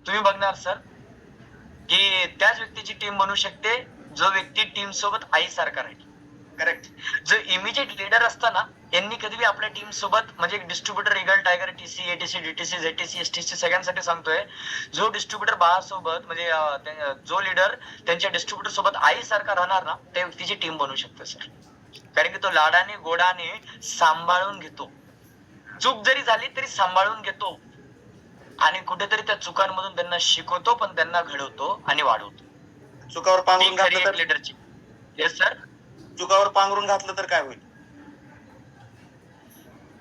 तुम्ही बघणार सर की त्याच व्यक्तीची टीम बनू शकते जो व्यक्ती टीम सोबत आईसारखा राहील. करेक्ट. जो इमिजिएट लीडर असतं ना, यांनी कधी आपल्या टीम सोबत म्हणजे distributor eagle tiger TC ATC DTC ZTC STC सगळ्यांसाठी सांगतोय, जो डिस्ट्रीब्युटर बाळासोबत म्हणजे जो लीडर त्यांच्या डिस्ट्रीब्युटर सोबत आईसारखा राहणार ना, त्या व्यक्तीची टीम बनू शकते सर. कारण की तो लाडाने गोडाने सांभाळून घेतो. चूक जरी झाली तरी सांभाळून घेतो आणि कुठेतरी त्या चुकांमधून त्यांना शिकवतो, पण त्यांना घडवतो आणि वाढवतो. चुकावर पांघरून घातलं तर लीडरची. Yes sir. चुकावर पांघरून घातलं तर काय होईल?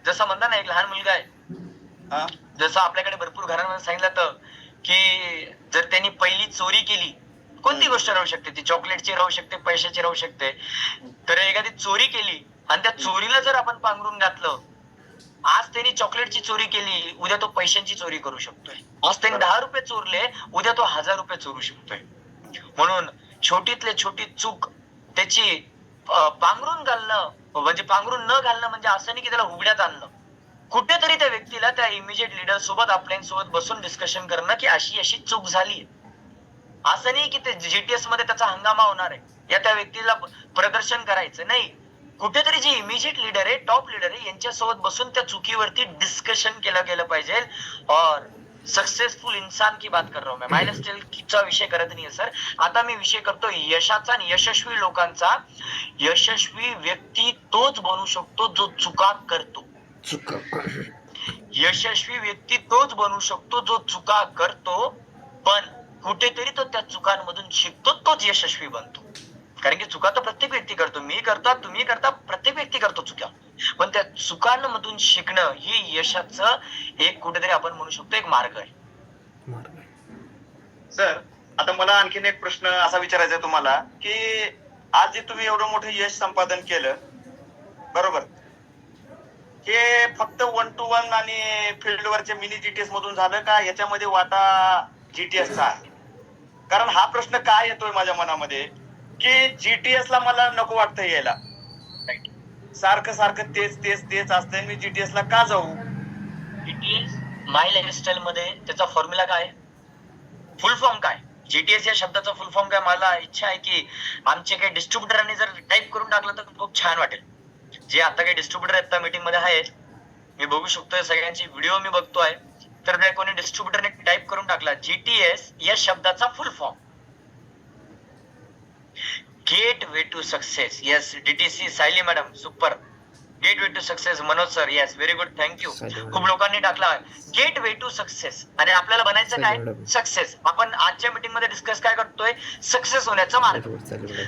जसं म्हणता ना, एक लहान मुलगा आहे, जसं आपल्याकडे भरपूर घरांमध्ये सांगितलं जातं की जर त्यांनी पहिली चोरी केली, कोणती गोष्ट राहू शकते, ती चॉकलेटची राहू शकते, पैशाची राहू शकते, तर एखादी चोरी केली आणि त्या चोरीला जर आपण पांघरून घातलं, आज त्यांनी चॉकलेटची चोरी केली, उद्या तो पैशांची चोरी करू शकतोय. आज त्यांनी 10 रुपये चोरले, उद्या तो 1000 रुपये चोरू शकतोय. म्हणून छोटीतले छोटी चूक त्याची पांघरून घालणं म्हणजे पांघरून न घालणं म्हणजे असं नाही की त्याला उघड्यात आणणं. कुठेतरी त्या व्यक्तीला त्या इमिजिएट लीडर सोबत आपल्यासोबत बसून डिस्कशन करणं की अशी अशी चूक झाली. असं नाही की ते जीटीएस मध्ये त्याचा हंगामा होणार आहे या त्या व्यक्तीला प्रदर्शन करायचं नाही. कुठेतरी जे इमिजिएट लीडर आहे, टॉप लीडर आहे, यांच्यासोबत बसून त्या चुकीवरती डिस्कशन केलं गेलं पाहिजे. और सक्सेसफुल इंसान की बात कर रहा हूं मैं, माइलस्टाइल चा विषय करत नाहीये सर. आता मी विषय करतो यशाचा आणि यशस्वी लोकांचा. यशस्वी व्यक्ती तोच बनू शकतो जो चुका करतो. यशस्वी व्यक्ती तोच बनू शकतो जो चुका करतो, पण कुठेतरी तो त्या चुकांमधून शिकतो, तोच यशस्वी बनतो. कारण की चुका तर प्रत्येक व्यक्ती करतो, मी करता, तुम्ही करता, प्रत्येक व्यक्ती करतो चुका, पण त्या चुकांमधून शिकणं ही यशाचं एक कुठेतरी आपण म्हणू शकतो एक मार्ग आहे. सर, आता मला आणखीन एक प्रश्न असा विचारायचा आहे तुम्हाला की आज जे तुम्ही एवढं मोठं यश संपादन केलं, बरोबर, हे फक्त 1 to 1 आणि फील्डवरच्या मिनी जीटीएस मधून झालं का याच्यामध्ये वाटा जीटीएसचा? कारण हा प्रश्न काय येतोय माझ्या मनामध्ये की जीटीएस ला मला नको वाटतं यायला, सारखं सारखं तेच तेच तेच असतंय, मी जीटीएस ला का जाऊ? जीटीएस माय लाईफस्टाईल मध्ये त्याचा फॉर्म्युला काय, फुल फॉर्म काय, जीटीएस या शब्दाचा फुल फॉर्म काय, मला इच्छा आहे की आमचे काही डिस्ट्रीब्युटरांनी जर टाईप करून टाकलं तर खूप छान वाटेल. जे आता काही डिस्ट्रीब्युटर आहेत त्या मीटिंग मध्ये आहेत, मी बघू शकतोय सगळ्यांची व्हिडिओ मी बघतोय, तर त्या कोणी डिस्ट्रीब्युटरने टाईप करून टाकला जीटीएस या शब्दाचा full form, gateway to success. Yes DTC Sayali madam super. Gateway to success Manoj sir, yes very good, thank you. खूप लोकांनी टाकला गेट वे टू सक्सेस. आणि आपल्याला बनायचं काय, सक्सेस. आपण आजच्या मीटिंग मध्ये डिस्कस काय करतोय, सक्सेस होण्याचा मार्ग.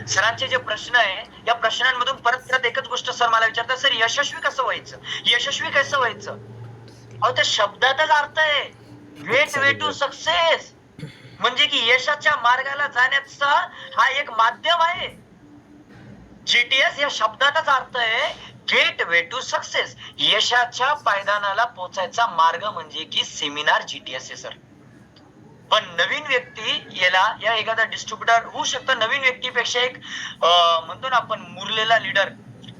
सरांचे जे प्रश्न आहे या प्रश्नांमधून परत परत एकच गोष्ट सर मला विचारतात, सर यशस्वी कसं व्हायचं, यशस्वी कसं व्हायचं. अहो त्या शब्दातच अर्थ आहे, गेट वे टू सक्सेस म्हणजे की यशाच्या मार्गाला जाण्याचा हा एक माध्यम आहे. जीटीएस या शब्दाचाच अर्थ आहे गेट वे टू सक्सेस, यशाच्या पायदानाला पोहोचायचा मार्ग म्हणजे की सेमिनार जीटीएस आहे सर. पण नवीन व्यक्ती याला या एखादा डिस्ट्रीब्युटर होऊ शकतं, नवीन व्यक्तीपेक्षा एक म्हणतो ना आपण मुरलेला लीडर,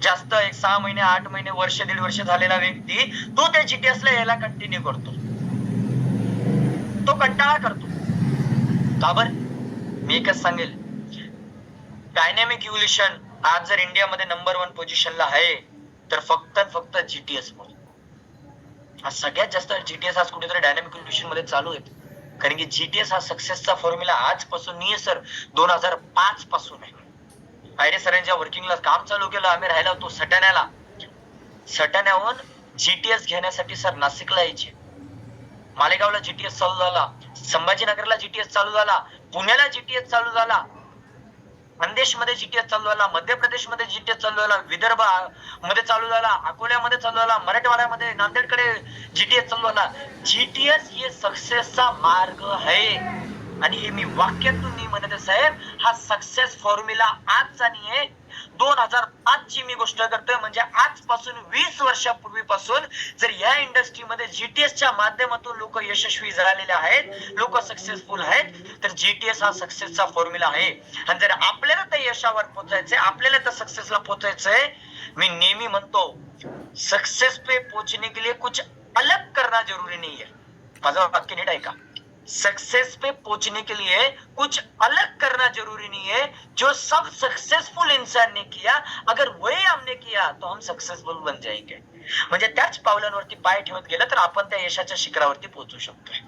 जास्त एक 6 महिने 8 महिने वर्ष 1.5 वर्ष झालेला व्यक्ती तो त्या जीटीएस ला याला कंटिन्यू करतो, तो कंटाळा करतो. का बर, मी एकच सांगेल, डायनॅमिक इव्होल्युशन आज जर इंडियामध्ये नंबर 1 पोझिशनला आहे तर फक्त जीटीएस मुळे. आज सगळ्यात जास्त जीटीएस आज कुठेतरी डायनॅमिक इव्होल्युशन मध्ये चालू आहे. कारण की जीटीएस हा सक्सेसचा फॉर्म्युला आजपासून नाही सर, 2005 पासून आहे. आयरे सरांच्या वर्किंगला काम चालू केलं, आम्ही राहिला होतो सटाण्याला, सटाण्याहून जीटीएस घेण्यासाठी सर नाशिकला यायचे, मालेगावला जीटीएस चालू झाला, संभाजीनगरला जीटीएस चालू झाला, पुण्याला जीटीएस चालू झाला, खानदेश मध्ये जीटीएस चालू झाला, मध्य प्रदेश मध्ये जीटीएस चालू झाला, विदर्भ मध्ये चालू झाला, अकोल्यामध्ये चालू झाला, मराठवाड्यामध्ये नांदेडकडे जीटीएस चालू झाला. जीटीएस हे सक्सेसचा मार्ग आहे. आणि हे मी वाक्यातून नाही म्हणत आहे साहेब, हा सक्सेस फॉर्म्युला आजचा नाही आहे, 2005 ची मी गोष्ट करतोय. म्हणजे आजपासून 20 वर्षापूर्वीपासून जर या इंडस्ट्रीमध्ये जीटीएसच्या माध्यमातून लोक यशस्वी झालेले आहेत, लोक सक्सेसफुल आहेत, तर जीटीएस हा सक्सेसचा फॉर्म्युला आहे. आणि जर आपल्याला त्या यशावर पोहोचायचंय, आपल्याला त्या सक्सेसला पोहोचायचंय, मी नेहमी म्हणतो सक्सेस पे पहुंचने के लिए कुछ अलग करना जरूरी नहीं है. माझं वाक्य नीट ऐका, सक्सेस पे पहुंचने के लिए कुछ अलग करना जरूरी नहीं है. जो सब सक्सेसफुल इंसान ने किया, अगर वही हमने किया तो हम सक्सेसफुल बन जाएंगे. म्हणजे त्याच पावलांवरती पाय ठेवत गेलं तर आपण त्या यशाच्या शिखरावरती पोहोचू शकतोय.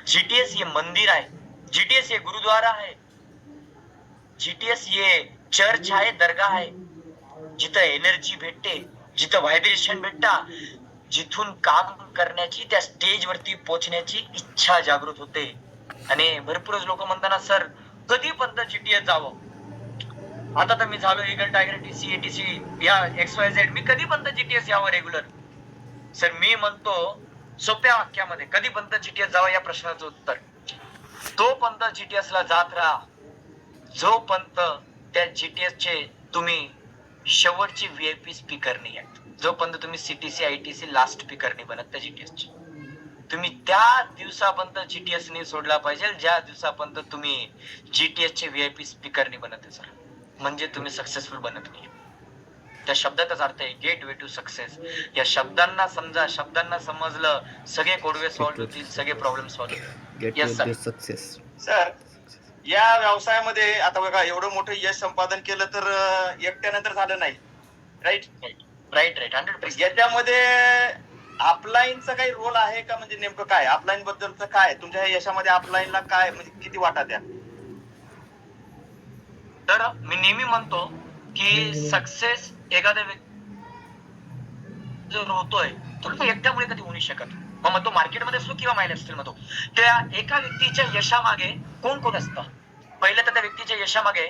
जीटीएस हे मंदिर आहे, जीटीएस हे गुरुद्वारा आहे, जीटीएस हे चर्च आहे, दर्गा आहे, जिथं एनर्जी भेटते, जिथं व्हायब्रेशन भेटता, जिथून काम करण्याची, त्या स्टेज वरती पोहोचण्याची इच्छा जागृत होते. आणि भरपूरच लोक म्हणताना सर कधी पण जीटीएस जावं. आता तर मी झालो ईगल टायगर टीसी एटीसी या XYZ, मी कधी पण जीटीएस यावं रेग्युलर. सर मी म्हणतो सोप्या वाक्यामध्ये, कधी पण जीटीएस जावं या प्रश्नाचं उत्तर, तो पंत जीटीएस ला जात राहा जो पंत त्या जीटीएस चे तुम्ही शेवटची व्हीआयपी स्पीकर नाही आहेत, जोपर्यंत तुम्ही सीटीसी आयटीसी लास्ट स्पीकर नाही बनत त्या जीटीएस चे. तुम्ही त्या दिवसापर्यंत जीटीएस नाही सोडला पाहिजे ज्या दिवसापर्यंत तुम्ही जीटीएस चे व्हीआयपी स्पीकर नाही बनत आहे. सर म्हणजे तुम्ही सक्सेसफुल बनत नाही. त्या शब्दातच अर्थ आहे गेट वे टू सक्सेस. या शब्दांना समजा, शब्दांना समजलं, सगळे कोडवे सॉल्व्ह होतील, सगळे प्रॉब्लेम सॉल्व्ह होतील. Yes sir. सक्सेस. सर या व्यवसायामध्ये आता बघा एवढं मोठं यश संपादन केलं तर एकट्यानं तर झालं नाही, राईट? राईट 100%. याच्यामध्ये अपलाईनचा काही रोल आहे का? म्हणजे नेमकं काय अपलाईन बद्दलचं काय तुमच्या यशामध्ये अपलाईनला काय म्हणजे किती वाटा द्या? तर मी नेहमी म्हणतो की सक्सेस एखाद्या व्यक्ती जर होतोय तर तो एकट्यामुळे कधी होऊ नाही शकत. मग तो मार्केटमध्ये असतो किंवा माय लाईफस्टाईल मध्ये, त्या एका व्यक्तीच्या यशामागे कोण कोण असतं? पहिलं तर त्या व्यक्तीच्या यशामागे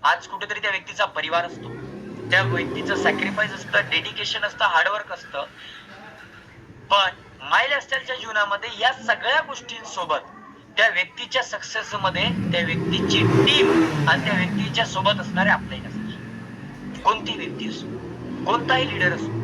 आज कुठेतरी त्या व्यक्तीचा परिवार असतो, त्या व्यक्तीचं सॅक्रिफाईस असतं, डेडिकेशन असतं, हार्डवर्क असतं. पण माय लाईफस्टाईलच्या जीवनामध्ये या सगळ्या गोष्टींसोबत त्या व्यक्तीच्या सक्सेस मध्ये त्या व्यक्तीची टीम आणि त्या व्यक्तीच्या सोबत असणारे अपलाईन असतात. कोणती व्यक्ती असो, कोणताही लीडर असो,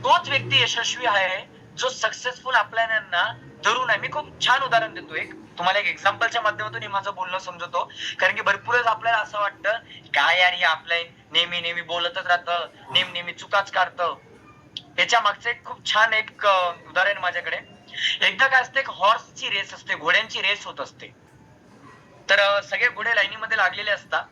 तोच व्यक्ती यशस्वी आहे जो सक्सेसफुल अपलायनांना धरून आहे. मी खूप छान उदाहरण देतो, एक तुम्हाला एक एक्झाम्पलच्या माध्यमातून हे माझं बोलणं समजवतो. कारण की भरपूरच आपल्याला असं वाटतं काय यार हे अपलाईन नेहमी नेहमी बोलतच राहतं, नेहमी नेहमी चुकाच काढतं. याच्या मागचं एक खूप छान एक उदाहरण माझ्याकडे. एकदा काय असते, एक हॉर्सची रेस असते, घोड्यांची रेस होत असते. तर सगळे घोडे लाईनीमध्ये लागलेले असतात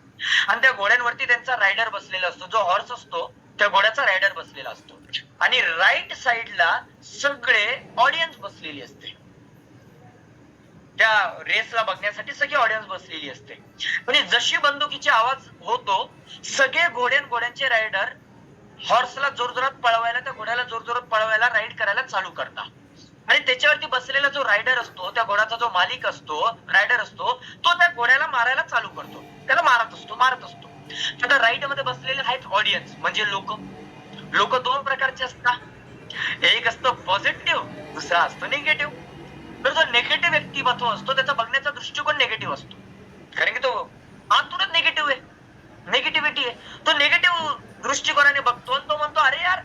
आणि त्या घोड्यांवरती त्यांचा रायडर बसलेला असतो. जो हॉर्स असतो त्या घोड्याचा रायडर बसलेला असतो आणि राईट साइडला सगळे ऑडियन्स बसलेली असते. त्या रेसला बघण्यासाठी सगळी ऑडियन्स बसलेली असते. म्हणजे जशी बंदुकीची आवाज होतो, सगळे घोड्यांचे रायडर हॉर्सला जोरजोरात पळवायला, त्या घोड्याला जोरजोरात पळवायला, राईड करायला चालू करतात. आणि त्याच्यावरती बसलेला जो रायडर असतो, त्या घोड्याचा जो मालिक असतो, रायडर असतो, तो त्या घोड्याला मारायला चालू करतो, त्याला मारत असतो. आता राईट मध्ये बसलेले आहेत ऑडियन्स म्हणजे लोक दोन प्रकारचे असतात. एक असतं पॉझिटिव्ह, दुसरा असतो निगेटिव्ह. तर जो निगेटिव्ह व्यक्तिमत्व असतो त्याचा बघण्याचा दृष्टिकोन निगेटिव्ह असतो, कारण की तो आतूनच निगेटिव्ह आहे, निगेटिव्हिटी आहे. तो निगेटिव्ह दृष्टिकोनाने बघतो आणि तो म्हणतो अरे यार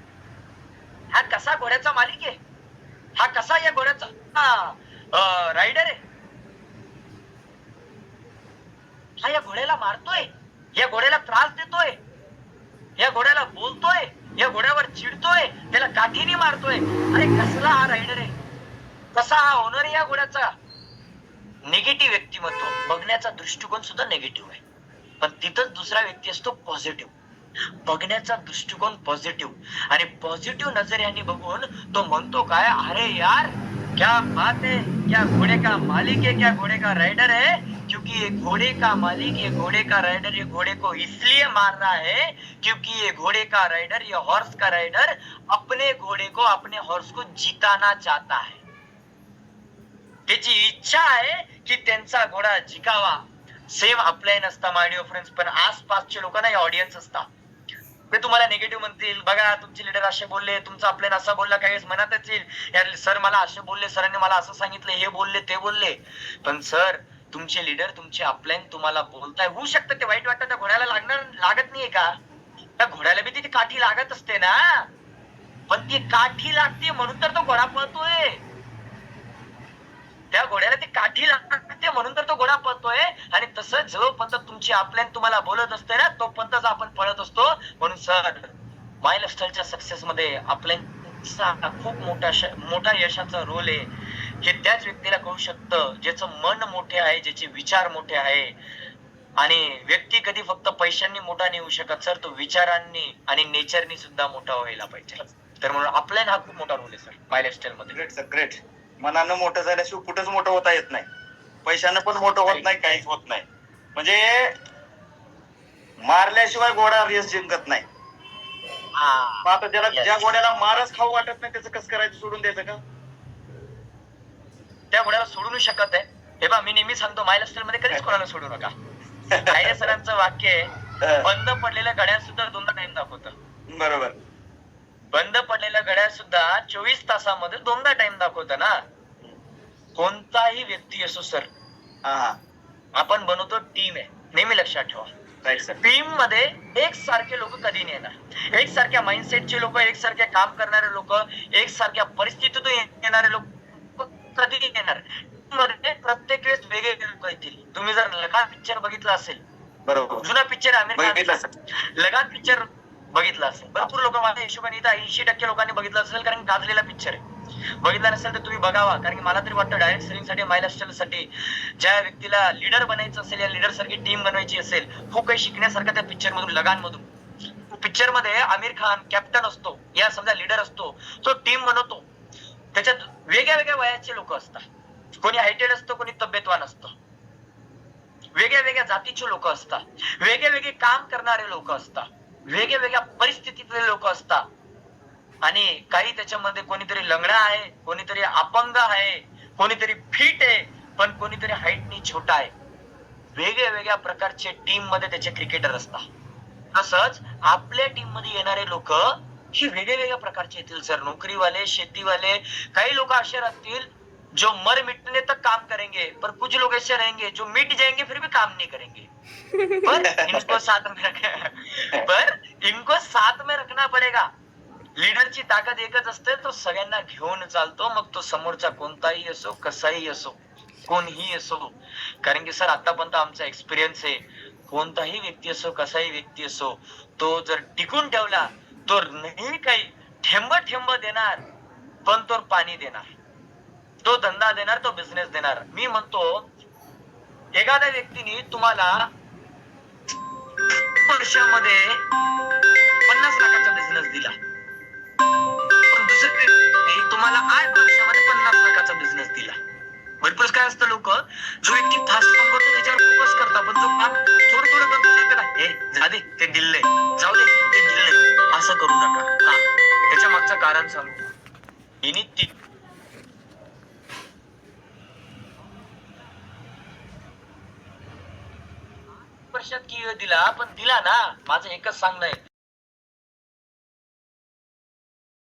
हा कसा घोड्याचा मालिक आहे, हा कसा या घोड्याचा रायडर आहे, हा या घोड्याला मारतोय, या घोड्याला त्रास देतोय, या घोड्याला बोलतोय, या घोड्यावर चिडतोय, त्याला काठीने मारतोय. अरे कसला हा रायडर आहे, कसा हा ओनर आहे या घोड्याचा. निगेटिव्ह व्यक्तिमत्व, बघण्याचा दृष्टिकोन सुद्धा निगेटिव्ह आहे. पण तिथंच दुसरा व्यक्ती असतो पॉझिटिव्ह, बघण्याचा दृष्टिकोन पॉझिटिव्ह. आणि पॉझिटिव्ह नजरेने बघून तो म्हणतो काय, अरे यार क्या बात है, क्या घोड़े का मालिक है, क्या घोड़े का राइडर है, क्योंकि ये घोड़े का मालिक, ये घोड़े का राइडर, ये घोड़े को इसलिए मार रहा है क्योंकि ये घोड़े का राइडर, ये हॉर्स का राइडर अपने घोड़े को, अपने हॉर्स को जिताना चाहता है. त्याची इच्छा आहे की त्यांचा घोडा जिंकावा. सेम अपलाईन असता माय डिअर फ्रेंड्स. पण आसपासचे लोक नाही, ऑडियन्स असतात, ते तुम्हाला निगेटिव्ह म्हणतील. बघा तुमचे लीडर असे बोलले, तुमचा अपलाईन असा बोलला, काही मनातच येईल यार सर मला असे बोलले, सरांनी मला असं सांगितलं, हे बोलले ते बोलले. पण सर तुमचे लीडर, तुमचे अपलाईन तुम्हाला बोलताय, होऊ शकतं ते वाईट वाटतं, त्या घोड्याला लागत नाहीये का? त्या घोड्याला बी ती काठी लागत असते ना, पण ती काठी लागते म्हणून तर तो घोडा पळतोय. त्या घोड्याला ती काठी लागते म्हणून तर तो घोडा पळतोय. आणि तसंच जोपर्यंत तुमची अपलाईन तुम्हाला बोलत असते ना, तोपर्यंतच आपण पळत असतो. म्हणून सर माय लाईफस्टाईलच्या सक्सेस मध्ये अपलाईनचा खूप मोठा यशाचा रोल आहे. हे त्याच व्यक्तीला कळू शकतं ज्याचं मन मोठे आहे, ज्याचे विचार मोठे आहे. आणि व्यक्ती कधी फक्त पैशांनी मोठा नाही होऊ शकत सर, तो विचारांनी आणि नेचरनी सुद्धा मोठा व्हायला पाहिजे. तर म्हणून अपलाईन हा खूप मोठा रोल आहे सर माय लाईफस्टाईल मध्ये. Great sir, great. मनानं मोठं झाल्याशिवाय कुठंच मोठं होता येत नाही, पैशानं पण मोठं होत नाही, काहीच होत नाही. म्हणजे मारल्याशिवाय घोडा रेस जिंकत नाही. मग आता ज्याला Yes. ज्या घोड्याला मारच खाऊ वाटत नाही त्याचं कसं करायचं, सोडून द्यायचं का? त्या घोड्याला सोडू शकत आहे. हे बा मी नेहमी सांगतो माय लाईफस्टाईल मध्ये कधीच कोणाला सोडू नका. कायदे सरांचं वाक्य आहे, बंद पडलेल्या घड्याळ सुद्धा दोनदा टाइम दाखवतं. बरोबर. बंद पडलेल्या घड्याळ सुद्धा 24 तासामध्ये दोनदा टाइम दाखवतं ना. कोणताही व्यक्ती असो सर, हा, आपण बनवतो टीम आहे, नेहमी लक्षात ठेवा. Right sir. टीम मध्ये एकसारखे लोक कधी नाही येणार. एकसारख्या माइंडसेटचे लोक, एकसारखे काम करणारे लोक, एकसारख्या परिस्थितीतून येणारे लोक कधी नाही येणार. मध्ये प्रत्येक वेळेस वेगवेगळे लोक येतील. तुम्ही जर लगान पिक्चर बघितला असेल, बरोबर, जुना पिक्चर आमिर बघितला खान सर. लगान पिक्चर बघितला असेल, भरपूर लोक माझ्या हिशोबाने इथं 80% लोकांनी बघितला असेल, कारण गाजलेला पिक्चर आहे. बघितला नसेल तर तुम्ही बघावा, कारण की मला तरी वाटतं डायरेक्ट सेलिंग साठी, माय लाईफस्टाईल साठी ज्या व्यक्तीला लीडर बनायचं असेल या लीडर सारखी टीम बनवायची असेल, खूप काही शिकण्यासारखं त्या पिक्चर मधून, लगान मधून. पिक्चर मध्ये आमिर खान कॅप्टन असतो, या समजा लीडर असतो, तो टीम बनवतो. त्याच्यात वेगळ्या वेगळ्या वयाचे लोक असतात. कोणी हायटेड असतं, कोणी तब्येतवान असतं, वेगळ्या वेगळ्या जातीचे लोक असतात, वेगळे वेगळे काम करणारे लोक असतात, वेगळ्या वेगळ्या परिस्थितीतले लोक असतात. आणि काही त्याच्यामध्ये कोणीतरी लंगडा आहे, कोणीतरी अपंग आहे, कोणीतरी फिट आहे, पण कोणीतरी हाईटनी छोटा आहे. वेगळ्या वेगळ्या प्रकारचे टीम मध्ये त्याचे क्रिकेटर असतात. तसंच आपल्या टीम मध्ये येणारे लोक ही वेगळ्या वेगळ्या प्रकारचे येतील सर. नोकरीवाले, शेतीवाले, काही लोक असे राहतील जो मर मिटने तक काम करेंगे, पर कुछ लोग ऐसे रहेंगे जो मिट जाएंगे फिर भी काम नहीं करेंगे. इनको साथ में रखना पडेगा. लीडरची ताकद एकच असते, तो सगळ्यांना घेऊन चालतो, मग तो समोरचा कोणताही असो, कसाही असो, कोणीही असो. कारण की सर आतापर्यंत आमचा एक्सपिरियन्स आहे, कोणताही व्यक्ती असो, कसाही व्यक्ती असो, तो जर टिकून ठेवला तो नाही काही ठेंब ठेंब देणार, पण तो पाणी देणार, तो धंदा देणार, तो बिझनेस देणार. मी म्हणतो एखाद्या व्यक्तीने तुम्हाला वर्षामध्ये 50 लाखाचा बिझनेस दिला, पण दुसऱ्या व्यक्तीने तुम्हाला 8 वर्षामध्ये 50 लाखाचा बिझनेस दिला. भरपूर काय असतं, लोक जो व्यक्ती फास्ट काम करतो त्याच्यावर फोकस करतात, पण जो काम थोडं थोडं करतो त्याला हे जा दे, ते दिलंय, जाऊ दे, ते दिलंय, असं करू नका. का? त्याच्या मागचं कारण सांगतो. हिने 3 वर्षात की दिला, पण दिला ना. माझं एकच सांगणं आहे,